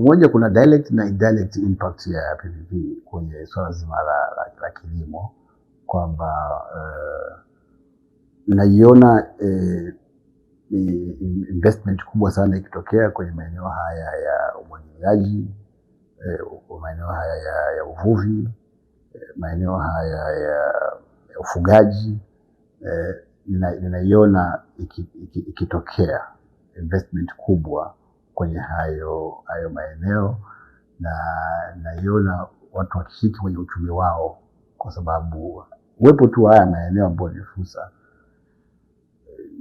moja, kuna direct na indirect impact ya PPP kwenye swala zima la kilimo, kwamba naiona investment kubwa sana ikitokea kwenye maeneo haya ya umwagiliaji, maeneo haya ya uvuvi, maeneo haya ya ufugaji. Ninaiona ikitokea investment kubwa kwenye hayo maeneo, na naiona watu wakishiriki kwenye uchumi wao, kwa sababu uwepo tu haya maeneo ambayo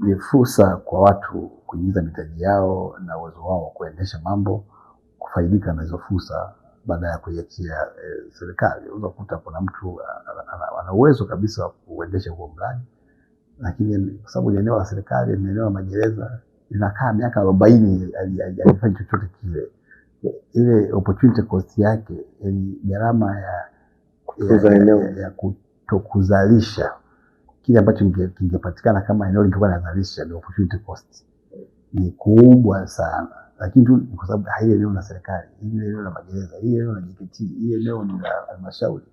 ni fursa kwa watu kuingiza mitaji yao na uwezo wao kuendesha mambo, kufaidika na hizo fursa baada ya kuiachia serikali. Unaweza kukuta kuna mtu ana uwezo kabisa wa kuendesha huo mradi, lakini kwa sababu ni eneo la serikali, ni eneo la magereza, linakaa miaka 40 hajafanya chochote kile, ile opportunity cost yake, yani gharama ya kutokuzalisha kile ambacho kingepatikana kama eneo lingekuwa linazalisha, ni opportunity cost ni kubwa sana. Lakini tu kwa sababu hili eneo la serikali, hili eneo la magereza, hili eneo la JKT, hili eneo ni la halmashauri,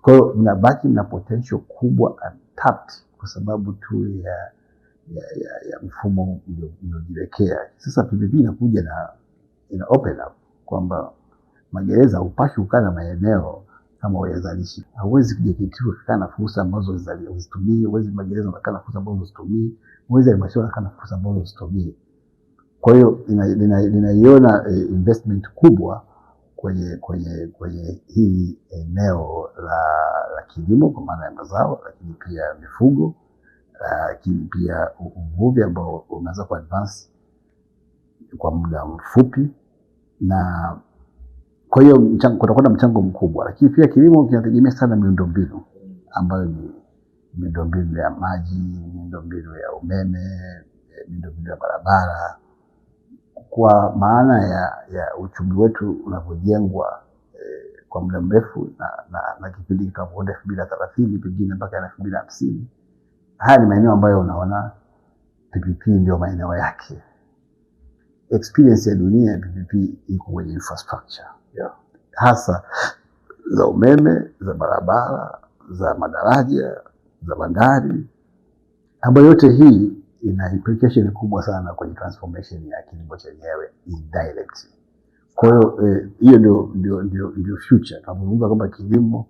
kwa hiyo mnabaki na potential kubwa untapped kwa sababu tu ya mfumo uliojiwekea. Sasa PPP inakuja na ina open up kwamba magereza hupashi kukaa na maeneo kama wayazalishi. Hauwezi JKT kukaa na fursa ambazo uzitumie, huwezi magereza kukaa na fursa ambazo uzitumie, huwezi halmashauri kukaa na fursa ambazo uzitumie. Kwa hiyo ninaiona investment kubwa kwenye hii eneo la kilimo kwa maana ya mazao, lakini pia mifugo, lakini pia uvuvi ambao umeanza ku advance kwa muda mfupi, na kwa hiyo kutakuwa na mchango mkubwa. Lakini pia kilimo kinategemea sana miundombinu ambayo ni miundombinu ya maji, miundombinu ya umeme, miundombinu ya barabara, kwa maana ya uchumi wetu unavyojengwa kwa muda mrefu na kipindi kitakapoenda 2030 pengine mpaka 2050. Haya ni maeneo ambayo unaona PPP ndio maeneo yake. Experience ya dunia PPP iko kwenye infrastructure, hasa za umeme, za barabara, za madaraja, za bandari, ambayo yote hii ina implication kubwa sana kwenye transformation ya kilimo chenyewe indirect. Kwa hiyo ndio future. Tunazungumza kwamba kilimo,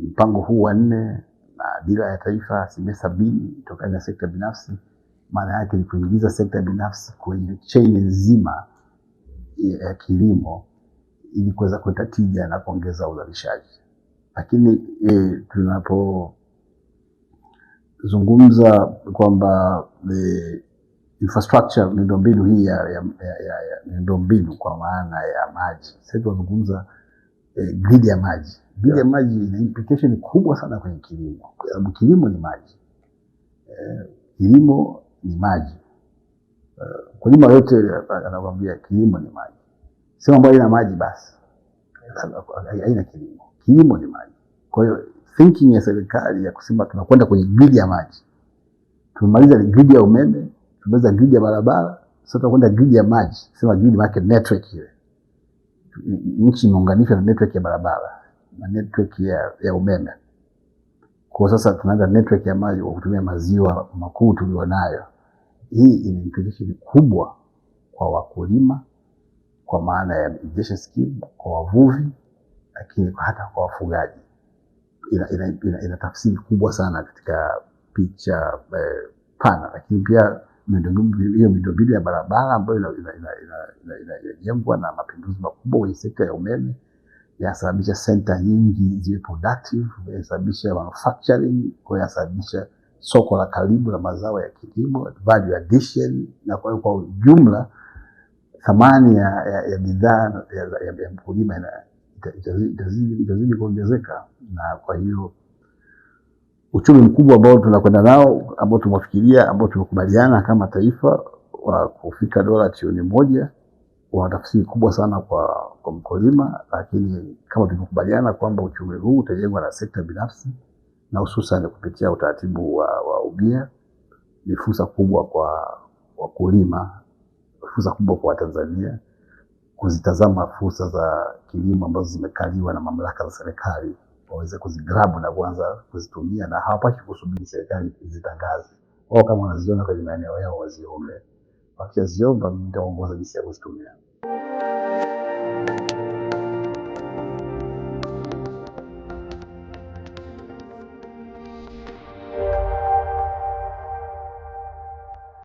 mpango huu wa 4 na dira ya taifa 70 tokana na sekta binafsi, maana yake ni kuingiza sekta binafsi kwenye chain nzima ya kilimo ili kuweza kuleta tija na kuongeza uzalishaji. Lakini tunapozungumza kwamba infrastructure, miundombinu hii ya miundombinu kwa maana ya maji, sasa tunazungumza grid ya maji. Grid ya maji ina implication kubwa sana kwenye kilimo, kwa sababu kilimo ni maji. Kilimo ni maji. Mkulima yote anakuambia kilimo ni maji. Sema mbali na maji basi haina kilimo. Kilimo ni maji. Kwa hiyo thinking ya serikali ya kusema tunakwenda kwenye grid ya maji. Tumemaliza grid ya umeme, tumemaliza grid ya barabara, sasa tunakwenda grid ya maji. Sema grid market network ile. Nchi imeunganishwa na network ya barabara na network ya umeme. Kwa sasa tunaanza network ya maji kwa kutumia maziwa makuu tulionayo. Hii ina implication kubwa kwa wakulima kwa maana ya irrigation scheme, kwa wavuvi, lakini hata kwa wafugaji. Ina tafsiri kubwa sana katika picha pana. Lakini pia miundombinu ya barabara ambayo inajengwa na mapinduzi makubwa kwenye sekta ya umeme yasababisha center nyingi ziwe productive, yasababisha manufacturing, kwa yasababisha soko la karibu la mazao ya kilimo, value addition, na kwa ujumla thamani ya bidhaa ya mkulima itazidi kuongezeka. Na kwa hiyo uchumi mkubwa ambao tunakwenda nao, ambao tumefikiria, ambao tumekubaliana kama taifa wa kufika dola trilioni 1, una tafsiri kubwa sana kwa mkulima. Lakini kama tulikubaliana kwamba uchumi huu utajengwa na sekta binafsi na hususan kupitia utaratibu wa ubia, ni fursa kubwa kwa wakulima, fursa kubwa kwa Tanzania, kuzitazama fursa za kilimo ambazo zimekaliwa na mamlaka za serikali, waweze kuzigrabu na kuanza kuzitumia, na hawapaswi kusubiri serikali zitangaze. Wao kama wanaziona kwenye maeneo yao waziombe, wakishaziomba mimi nitaongoza jinsi ya kuzitumia.